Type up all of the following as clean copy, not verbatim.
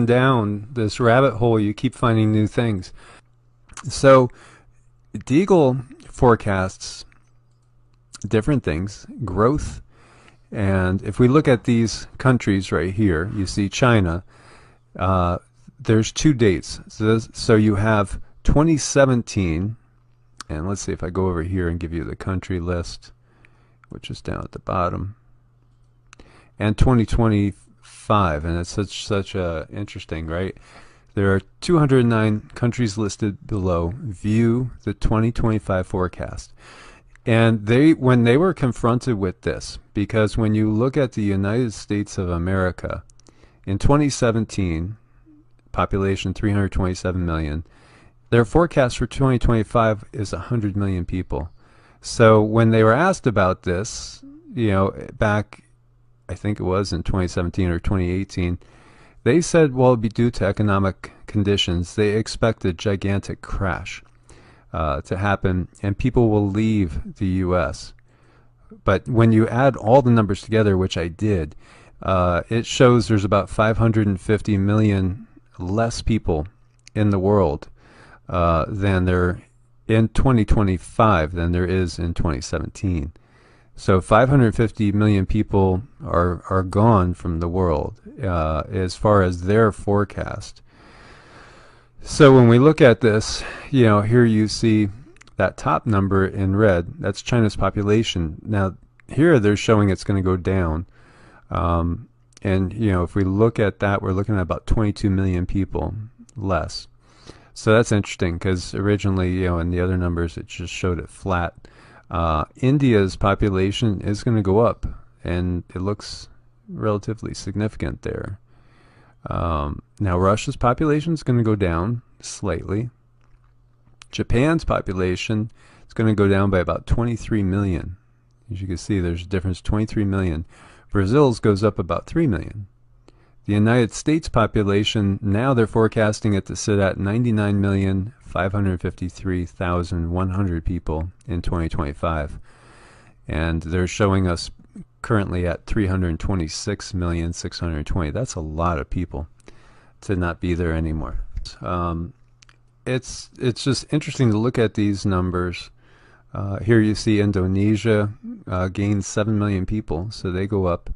and down this rabbit hole, you keep finding new things. So deagal forecasts different things, growth. And if we look at these countries right here, you see China. There's two dates. So you have 2017, and let's see if I go over here and give you the country list, which is down at the bottom, and 2025, and it's such a interesting, right? There are 209 countries listed below. View the 2025 forecast. And when they were confronted with this, because when you look at the United States of America, in 2017, population 327 million, their forecast for 2025 is 100 million people. So when they were asked about this, back, I think it was in 2017 or 2018, they said, well, it'd be due to economic conditions. They expect a gigantic crash to happen, and people will leave the U.S. But when you add all the numbers together, which I did, it shows there's about 550 million less people in the world than there in 2025 than there is in 2017. So 550 million people are gone from the world as far as their forecast. So when we look at this, here you see that top number in red. That's China's population. Now here they're showing it's going to go down. And if we look at that, we're looking at about 22 million people less. So that's interesting, because originally, in the other numbers, it just showed it flat. India's population is going to go up, and it looks relatively significant there. Now Russia's population is going to go down slightly. Japan's population is going to go down by about 23 million. As you can see, there's a difference, 23 million. Brazil's goes up about 3 million. The United States population, now they're forecasting it to sit at 99,553,100 people in 2025. And they're showing us currently at 326,620,000. That's a lot of people to not be there anymore. It's just interesting to look at these numbers. Here you see Indonesia gained 7 million people, so they go up.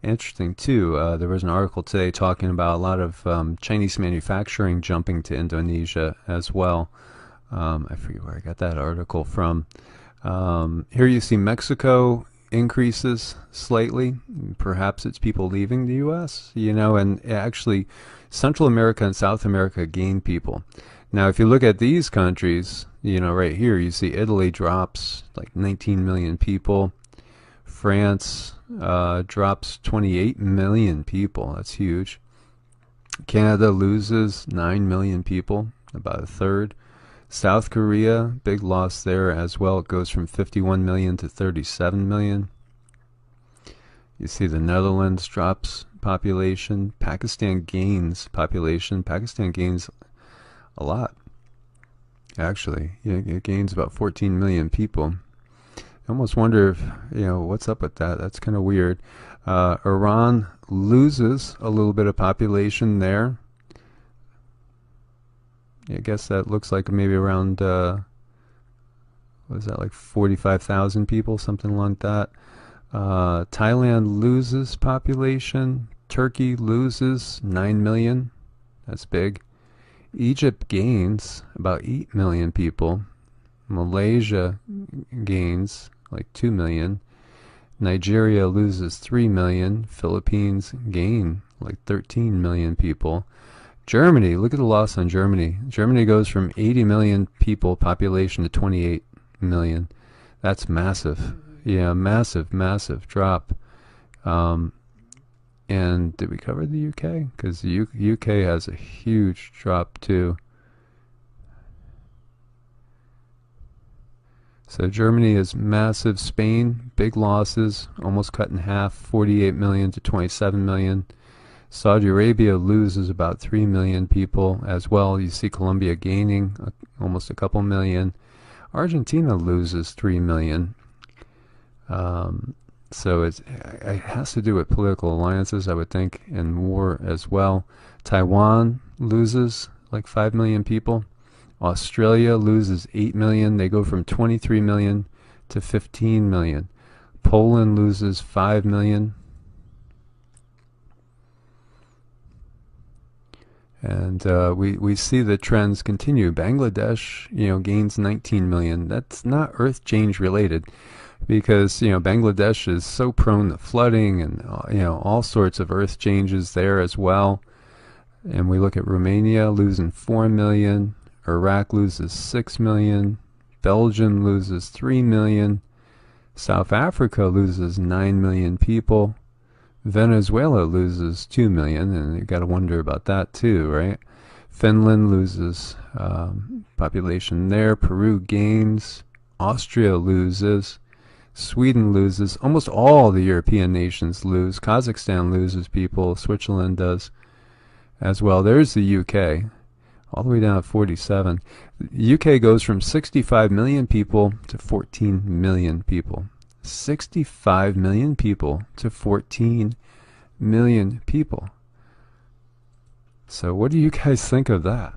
Interesting too, there was an article today talking about a lot of Chinese manufacturing jumping to Indonesia as well. I forget where I got that article from. Here you see Mexico increases slightly. Perhaps it's people leaving the U.S., and actually Central America and South America gain people. Now if you look at these countries, right here you see Italy drops like 19 million people. France drops 28 million people. That's huge. Canada loses 9 million people, about a third. South Korea, big loss there as well. It goes from 51 million to 37 million. You see the Netherlands drops population. Pakistan gains population. Pakistan gains a lot. Actually, it gains about 14 million people. I almost wonder if, what's up with that. That's kind of weird. Iran loses a little bit of population there. I guess that looks like maybe around, what is that, like 45,000 people, something like that. Thailand loses population. Turkey loses 9 million. That's big. Egypt gains about 8 million people. Malaysia gains like 2 million. Nigeria loses 3 million. Philippines gain like 13 million people. Germany, look at the loss on Germany. Germany goes from 80 million people population to 28 million. That's massive. Yeah, massive drop. And did we cover the UK? Because the UK has a huge drop too. So Germany is massive. Spain, big losses, almost cut in half, 48 million to 27 million. Saudi Arabia loses about 3 million people as well. You see Colombia gaining almost a couple million. Argentina loses 3 million. So it has to do with political alliances, I would think, and war as well. Taiwan loses like 5 million people. Australia loses 8 million. They go from 23 million to 15 million. Poland loses 5 million. And we see the trends continue. Bangladesh, gains 19 million. That's not earth change related, because Bangladesh is so prone to flooding and all sorts of earth changes there as well. And we look at Romania losing 4 million, Iraq loses 6 million, Belgium loses 3 million, South Africa loses 9 million people, Venezuela loses 2 million, and you got to wonder about that too, right? Finland loses population there, Peru gains, Austria loses, Sweden loses, almost all the European nations lose, Kazakhstan loses people, Switzerland does as well. There's the UK, all the way down to 47. The UK goes from 65 million people to 14 million people. 65 million people to 14 million people. So what do you guys think of that?